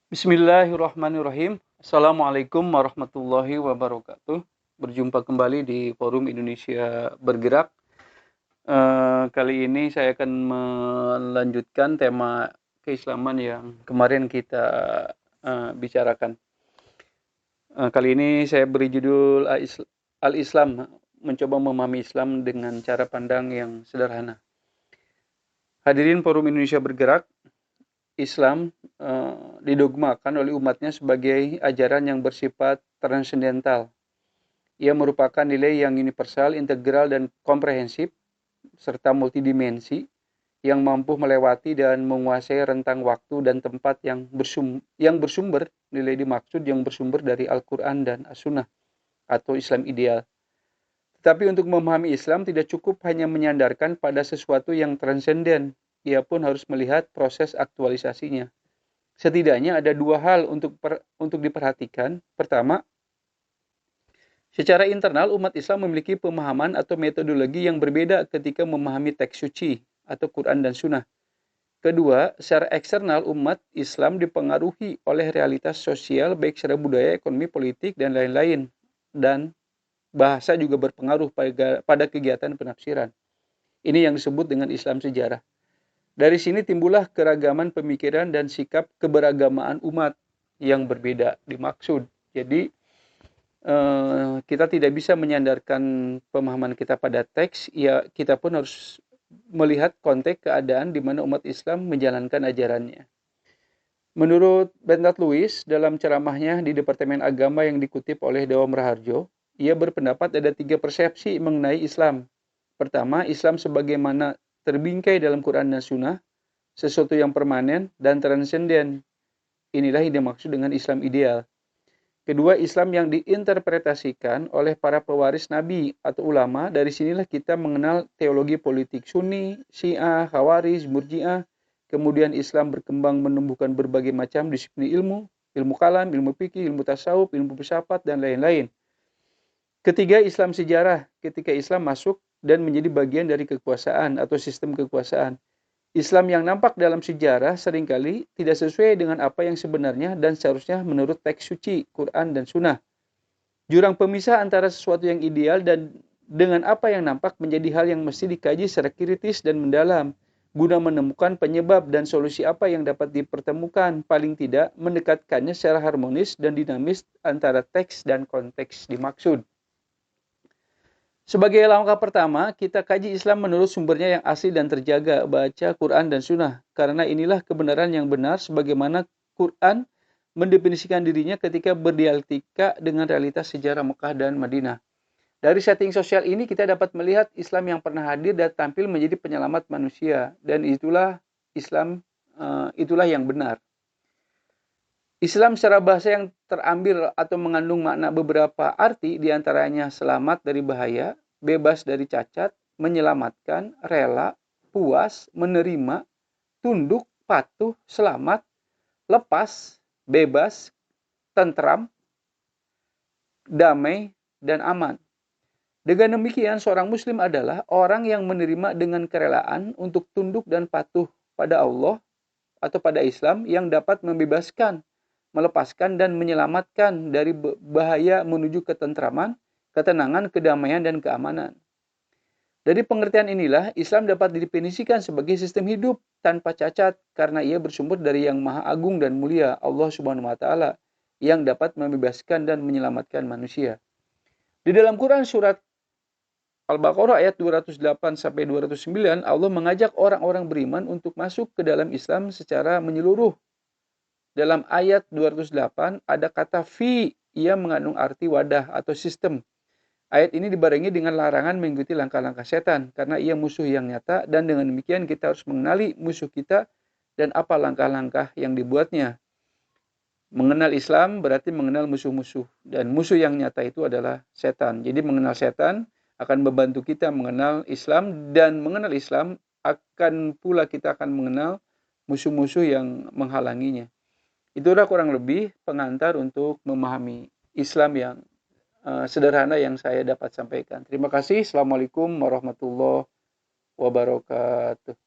Bismillahirrahmanirrahim. Assalamualaikum warahmatullahi wabarakatuh. Berjumpa kembali di Forum Indonesia Bergerak. Kali ini saya akan melanjutkan tema keislaman yang kemarin kita bicarakan. Kali ini saya beri judul Al-Islam, mencoba memahami Islam dengan cara pandang yang sederhana. Hadirin Forum Indonesia Bergerak, Islam didogmakan oleh umatnya sebagai ajaran yang bersifat transendental. Ia merupakan nilai yang universal, integral, dan komprehensif, serta multidimensi, yang mampu melewati dan menguasai rentang waktu dan tempat yang bersumber, nilai dimaksud yang bersumber dari Al-Quran dan As-Sunnah, atau Islam ideal. Tetapi untuk memahami Islam tidak cukup hanya menyandarkan pada sesuatu yang transenden, ia pun harus melihat proses aktualisasinya. Setidaknya ada dua hal untuk diperhatikan. Pertama, secara internal umat Islam memiliki pemahaman atau metodologi yang berbeda ketika memahami teks suci atau Quran dan Sunnah. Kedua, secara eksternal umat Islam dipengaruhi oleh realitas sosial baik secara budaya, ekonomi, politik, dan lain-lain. Dan bahasa juga berpengaruh pada kegiatan penafsiran. Ini yang disebut dengan Islam sejarah. Dari sini timbullah keragaman pemikiran dan sikap keberagamaan umat yang berbeda dimaksud. Jadi kita tidak bisa menyandarkan pemahaman kita pada teks, ya kita pun harus melihat konteks keadaan di mana umat Islam menjalankan ajarannya. Menurut Bernard Lewis, dalam ceramahnya di Departemen Agama yang dikutip oleh Dewa Raharjo, ia berpendapat ada 3 persepsi mengenai Islam. Pertama, Islam sebagaimana terbingkai dalam Quran dan Sunnah, sesuatu yang permanen dan transenden. Inilah yang dimaksud dengan Islam ideal. Kedua, Islam yang diinterpretasikan oleh para pewaris Nabi atau ulama. Dari sinilah kita mengenal teologi politik Sunni, Syiah, Khawarij, Murji'ah. Kemudian Islam berkembang menumbuhkan berbagai macam disiplin ilmu kalam, ilmu fikih, ilmu tasawuf, ilmu filsafat, dan lain-lain. Ketiga, Islam sejarah, ketika Islam masuk dan menjadi bagian dari kekuasaan atau sistem kekuasaan. Islam yang nampak dalam sejarah seringkali tidak sesuai dengan apa yang sebenarnya dan seharusnya menurut teks suci, Quran, dan Sunnah. Jurang pemisah antara sesuatu yang ideal dan dengan apa yang nampak menjadi hal yang mesti dikaji secara kritis dan mendalam, guna menemukan penyebab dan solusi apa yang dapat dipertemukan, paling tidak mendekatkannya secara harmonis dan dinamis antara teks dan konteks dimaksud. Sebagai langkah pertama, kita kaji Islam menurut sumbernya yang asli dan terjaga, baca Quran dan Sunnah. Karena inilah kebenaran yang benar sebagaimana Quran mendefinisikan dirinya ketika berdialektika dengan realitas sejarah Mekah dan Madinah. Dari setting sosial ini kita dapat melihat Islam yang pernah hadir dan tampil menjadi penyelamat manusia. Dan itulah Islam, itulah yang benar. Islam secara bahasa yang terambil atau mengandung makna beberapa arti, diantaranya selamat dari bahaya, bebas dari cacat, menyelamatkan, rela, puas, menerima, tunduk, patuh, selamat, lepas, bebas, tentram, damai, dan aman. Dengan demikian, seorang muslim adalah orang yang menerima dengan kerelaan untuk tunduk dan patuh pada Allah atau pada Islam yang dapat membebaskan, melepaskan, dan menyelamatkan dari bahaya menuju ketentraman, ketenangan, kedamaian, dan keamanan. Dari pengertian inilah, Islam dapat didefinisikan sebagai sistem hidup tanpa cacat karena ia bersumber dari yang maha agung dan mulia, Allah Subhanahu wa Ta'ala, yang dapat membebaskan dan menyelamatkan manusia. Di dalam Quran surat Al-Baqarah ayat 208-209, Allah mengajak orang-orang beriman untuk masuk ke dalam Islam secara menyeluruh. Dalam ayat 208 ada kata fi, ia mengandung arti wadah atau sistem. Ayat ini dibarengi dengan larangan mengikuti langkah-langkah setan karena ia musuh yang nyata, dan dengan demikian kita harus mengenali musuh kita dan apa langkah-langkah yang dibuatnya. Mengenal Islam berarti mengenal musuh-musuh, dan musuh yang nyata itu adalah setan. Jadi mengenal setan akan membantu kita mengenal Islam, dan mengenal Islam akan pula kita akan mengenal musuh-musuh yang menghalanginya. Itulah kurang lebih pengantar untuk memahami Islam yang sederhana yang saya dapat sampaikan. Terima kasih. Assalamualaikum warahmatullahi wabarakatuh.